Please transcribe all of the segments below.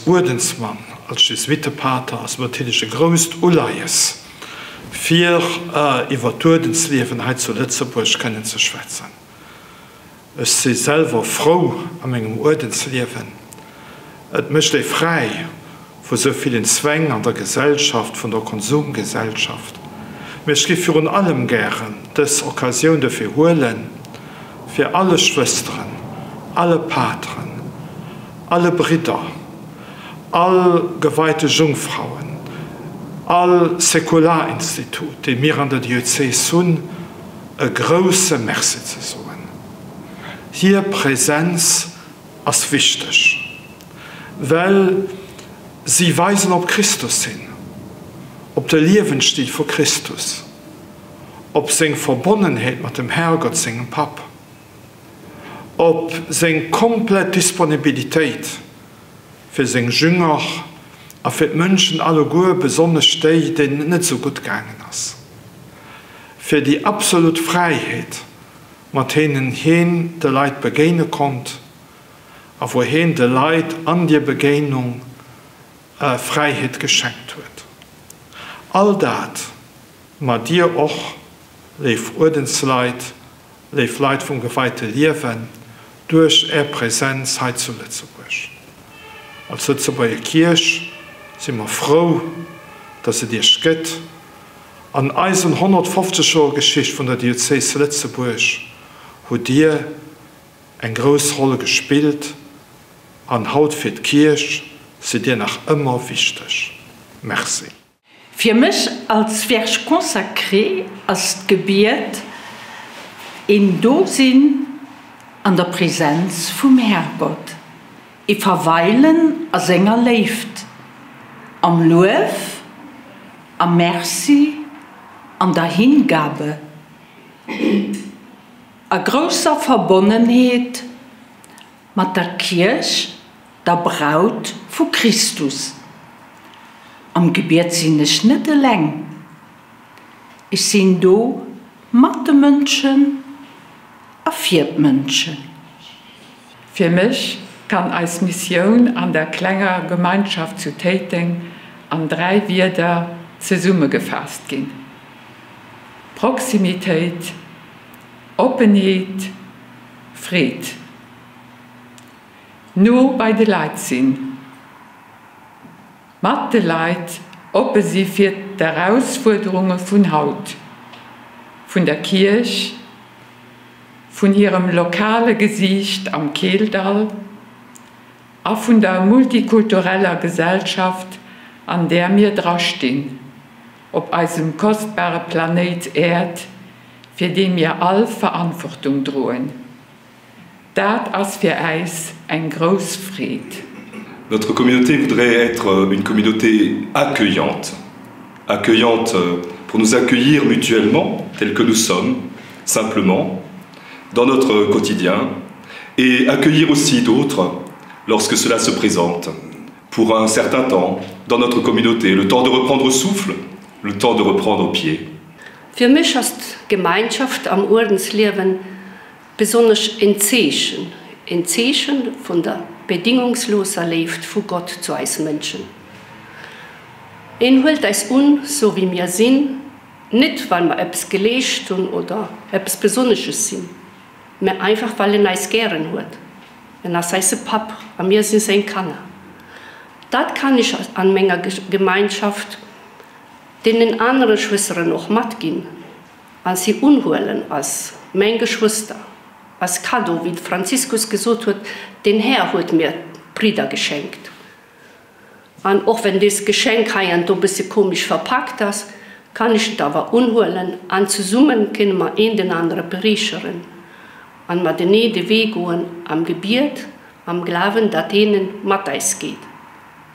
Ordensmann, als Jesuitenpater, als natürlich größt Ulayes, für über Ordensleben zu Lützeburg können zu schwätzen. Ich bin selber froh an meinem Ordensleben. Es möchte frei von so vielen Zwängen an der Gesellschaft, von der Konsumgesellschaft. Ich gebe für allem gern das Okkasion dafür holen, für alle Schwestern, alle Patren, alle Brüder, all geweihte Jungfrauen, all Säkularinstitute, die mir an der Diözese sind, eine große Merci zu sagen. Hier Präsenz ist wichtig, weil sie weisen auf Christus hin, ob der Lebensstil von Christus, ob seine Verbundenheit mit dem Herrgott, seinem Papa, ob seine komplette Disponibilität für seine Jünger und für die Menschen alle gut, besonders die, denen nicht so gut gegangen ist. Für die absolute Freiheit, mit denen hin der Leid begegnen kommt, und wohin der Leid an die Begegnung Freiheit geschenkt wird. All das, mit dir auch, leif Ordensleit, leif Leid vom geweihten Leben, durch ihre Präsenz heute zu Lützeburg. Als Lützeburger Kirche sind wir froh, dass es dir geht. An 150 Jahre Geschichte von der Diözese Lützeburg hat dir eine große Rolle gespielt. An Haut für die Kirche sind dir noch immer wichtig. Merci. Für mich als Vierge consacré, als Gebet, in Dosinn an der Präsenz vom Herrgott. Ich verweilen als Sänger lebt, am Lob, am Merci, an der Hingabe. Eine große Verbundenheit mit der Kirche, der Braut von Christus. Am Gebet sind ich nicht allein. Ich bin da mit den Menschen und für die Menschen. Für mich kann als Mission an der kleinen Gemeinschaft zu tätigen an 3 Wörter zusammengefasst gehen. Proximität, Offenheit, Fried. Nur bei den Leuten sind. Mit den Leuten, ob sie für die Herausforderungen von Haut, von der Kirche, von ihrem lokalen Gesicht am Keldal, auch von der multikulturellen Gesellschaft, an der wir dranstehen, auf unserem kostbaren Planet Erde, für den wir alle Verantwortung tragen. Das ist für uns ein großer Fried. Notre communauté voudrait être une communauté accueillante. Accueillante pour nous accueillir mutuellement, tels que nous sommes, simplement, dans notre quotidien, et accueillir aussi d'autres lorsque cela se présente, pour un certain temps, dans notre communauté, le temps de reprendre souffle, le temps de reprendre pied. Für mich ist Gemeinschaft am Ordensleben besonders ein Zeichen von der bedingungslosen Liebe von Gott zu uns Menschen. Ihn holt uns so wie wir sind, nicht weil wir etwas gelesen haben oder etwas Besonderes sind, sondern einfach weil er uns gerne hat. Wenn er sein Papa und wir sind sein Kanner. Das kann ich an meiner Gemeinschaft den anderen Schwestern noch mitgehen, an sie unholen als meine Geschwister, als Kado, wie Franziskus gesagt hat, den Herr hat mir Brüder geschenkt. Und auch wenn das Geschenk ein bisschen komisch verpackt ist, kann ich da aber unholen, an zusammen können wir den anderen bereichern. Und wir den Weg gehen am Gebet, am Glauben, dass ihnen Matthäus geht.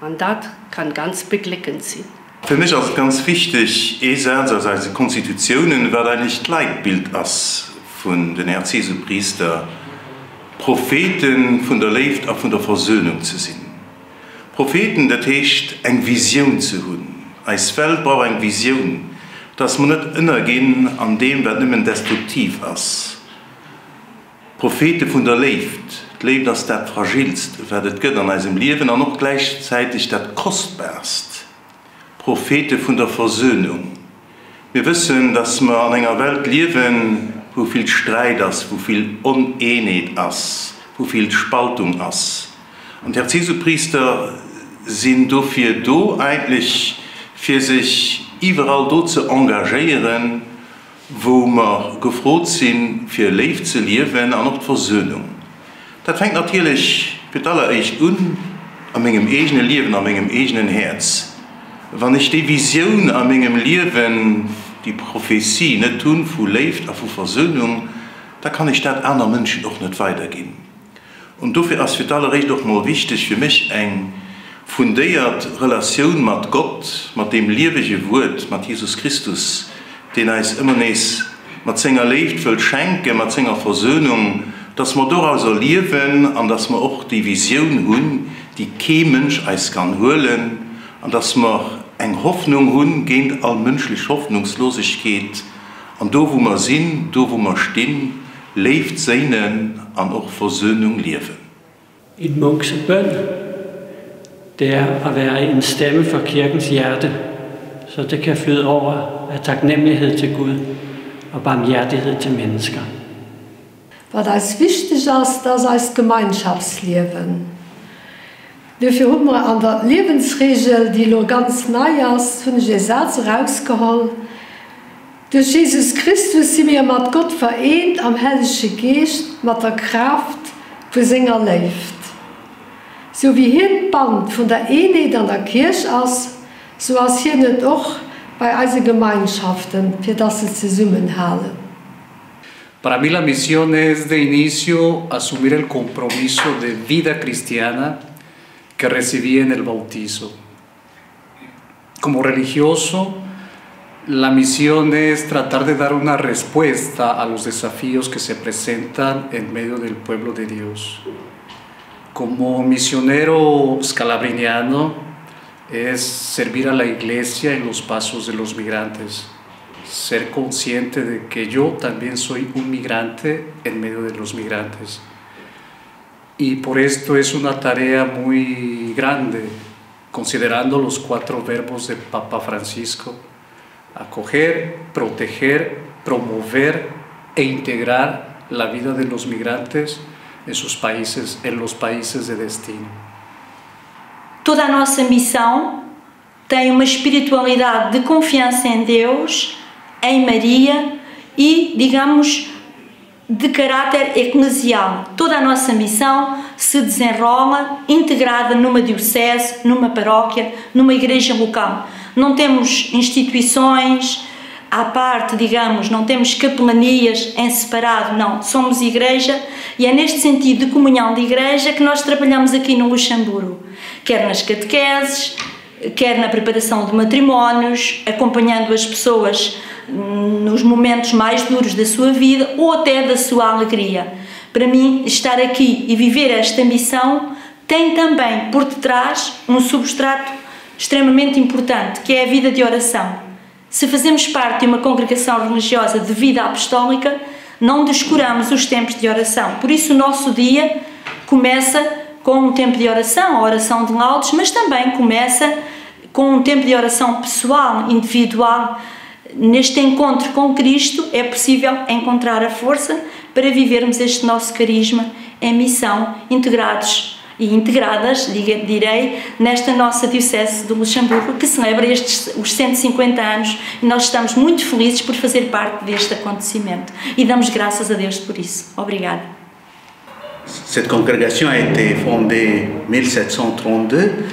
Und das kann ganz beglückend sein. Für mich ist ganz wichtig, also Konstitutionen, weil er nicht Leitbild ist von den Erzieherpriestern, Propheten von der Lehre und von der Versöhnung zu sein. Propheten, das heißt, eine Vision zu haben. Als Welt braucht eine Vision, dass man nicht innergehen an dem, was nicht mehr destruktiv ist. Propheten von der Lehre, Leben das das fragilst, werdet Gott an unserem Leben und auch gleichzeitig das kostbarst. Propheten von der Versöhnung. Wir wissen, dass wir an einer Welt leben, wo viel Streit ist, wo viel Uneinheit ist, wo viel Spaltung ist. Und die Jesupriester sind dafür da eigentlich für sich überall dort zu engagieren, wo wir gefroht sind, für Leben zu leben und auch Versöhnung. Das fängt natürlich mit allererst an meinem eigenen Leben, an meinem eigenen Herz. Wenn ich die Vision an meinem Leben, die Prophetie nicht tun, wo Leben, wo Versöhnung, da kann ich das anderen Menschen auch nicht weitergeben. Und dafür ist für allererst doch mal wichtig für mich eine fundierte Relation mit Gott, mit dem lieblichen Wort, mit Jesus Christus, den er immer nicht mit seiner Leben will schenken, mit seiner Versöhnung, dass wir daraus leben und dass wir auch die Vision haben, die kein Mensch uns kann holen, und dass wir eine Hoffnung haben gegen allmenschliche Hoffnungslosigkeit. Und da, wo wir sind, da, wo wir stehen, lebt seinen und auch Versöhnung leben. En munkebøn, det er at være en stemme for kirkens hjerte, så det kan flyde over af taknemmelighed til Gud og barmhjertighed til mennesker. Was das wichtig ist, das als Gemeinschaftsleben. Dafür haben wir an der Lebensregel, die noch ganz neu ist, von Jesus rausgeholt. Durch Jesus Christus sind wir mit Gott vereint am Heiligen Geist, mit der Kraft, für seiner lebt. So wie hier ein Band von der Einheit an der Kirche ist, so ist hier nicht auch bei unseren Gemeinschaften, für das sie zusammenhalten. Para mí la misión es de inicio asumir el compromiso de vida cristiana que recibí en el bautizo. Como religioso, la misión es tratar de dar una respuesta a los desafíos que se presentan en medio del pueblo de Dios. Como misionero scalabriniano es servir a la iglesia en los pasos de los migrantes, ser consciente de que yo también soy un migrante en medio de los migrantes. Y por esto es una tarea muy grande, considerando los 4 verbos de Papa Francisco: acoger, proteger, promover e integrar la vida de los migrantes en sus países, en los países de destino. Toda a nossa missão tem uma espiritualidade de confiança em Deus, em Maria e, digamos, de caráter eclesial. Toda a nossa missão se desenrola integrada numa diocese, numa paróquia, numa igreja local. Não temos instituições à parte, digamos, não temos capelanias em separado, não. Somos igreja e é neste sentido de comunhão de igreja que nós trabalhamos aqui no Luxemburgo, quer nas catequeses, quer na preparação de matrimónios, acompanhando as pessoas nos momentos mais duros da sua vida ou até da sua alegria. Para mim, estar aqui e viver esta missão tem também por detrás um substrato extremamente importante, que é a vida de oração. Se fazemos parte de uma congregação religiosa de vida apostólica, não descuramos os tempos de oração. Por isso o nosso dia começa com um tempo de oração, a oração de laudes, mas também começa com um tempo de oração pessoal, individual. Neste encontro com Cristo é possível encontrar a força para vivermos este nosso carisma em missão, integrados e integradas, direi, nesta nossa Diocese do Luxemburgo, que celebra os 150 anos, e nós estamos muito felizes por fazer parte deste acontecimento e damos graças a Deus por isso. Obrigada. Cette congrégation a été fondée en 1732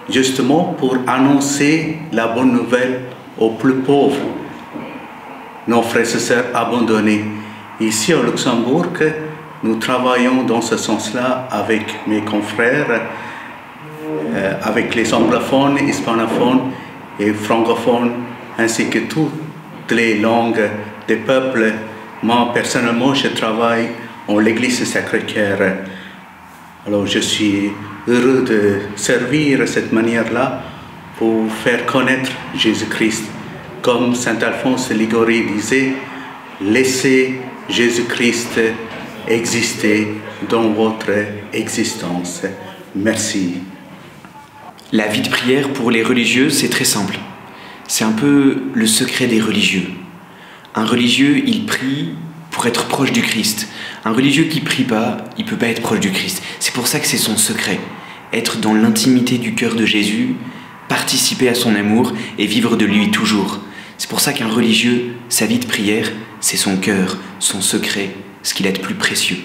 justement pour annoncer la bonne nouvelle aux plus pauvres, nos frères et sœurs abandonnés. Ici au Luxembourg, nous travaillons dans ce sens-là avec mes confrères, avec les anglophones, hispanophones et francophones, ainsi que toutes les langues des peuples. Moi, personnellement, je travaille en l'église Sacré-Cœur. Alors, je suis heureux de servir de cette manière-là pour faire connaître Jésus-Christ. Comme saint Alphonse de Liguori disait, laissez Jésus-Christ exister dans votre existence. Merci. La vie de prière pour les religieux, c'est très simple. C'est un peu le secret des religieux. Un religieux, il prie pour être proche du Christ. Un religieux qui prie pas, il peut pas être proche du Christ. C'est pour ça que c'est son secret. Être dans l'intimité du cœur de Jésus, participer à son amour et vivre de lui toujours. C'est pour ça qu'un religieux, sa vie de prière, c'est son cœur, son secret, ce qu'il a de plus précieux.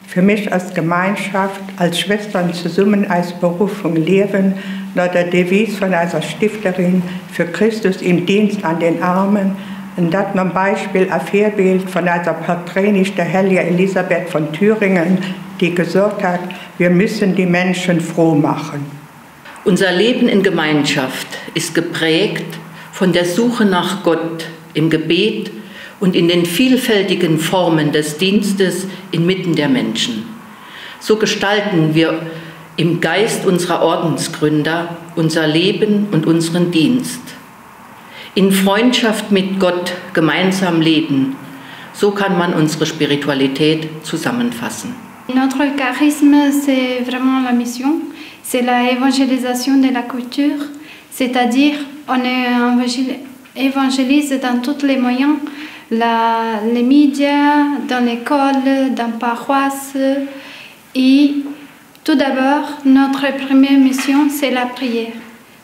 Für mich als Gemeinschaft, als Schwestern zusammen als Berufung leben, nach der Devise von einer Stifterin für Christus im Dienst an den Armen, und das ein Beispiel, ein Vorbild von einer Patronin, der Heilige Elisabeth von Thüringen, die gesagt hat, wir müssen die Menschen froh machen. Unser Leben in Gemeinschaft ist geprägt von der Suche nach Gott im Gebet und in den vielfältigen Formen des Dienstes inmitten der Menschen. So gestalten wir im Geist unserer Ordensgründer unser Leben und unseren Dienst. In Freundschaft mit Gott gemeinsam leben, so kann man unsere Spiritualität zusammenfassen. Notre charisme, c'est vraiment la mission, c'est la évangélisation de la culture, c'est-à-dire on évangélise dans tous les moyens, les médias, dans l'école, dans la paroisse. Et tout d'abord, notre première mission, c'est la prière.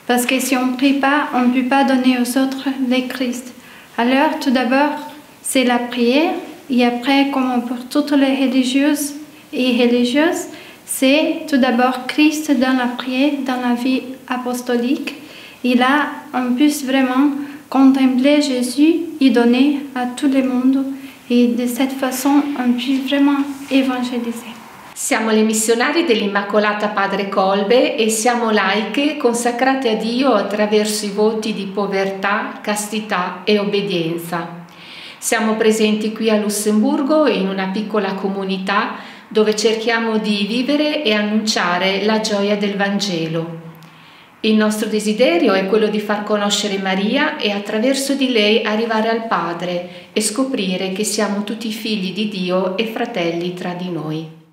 Parce que si on ne prie pas, on ne peut pas donner aux autres le Christ. Alors, tout d'abord, c'est la prière. Et après, comme pour toutes les religieuses et religieuses, c'est tout d'abord Christ dans la prière, dans la vie apostolique. Et là, on peut vraiment contempler Jésus et donner à tout le monde. Et de cette façon, on peut vraiment évangéliser. Siamo le missionarie dell'Immacolata Padre Kolbe e siamo laiche consacrate a Dio attraverso i voti di povertà, castità e obbedienza. Siamo presenti qui a Lussemburgo in una piccola comunità dove cerchiamo di vivere e annunciare la gioia del Vangelo. Il nostro desiderio è quello di far conoscere Maria e attraverso di lei arrivare al Padre e scoprire che siamo tutti figli di Dio e fratelli tra di noi.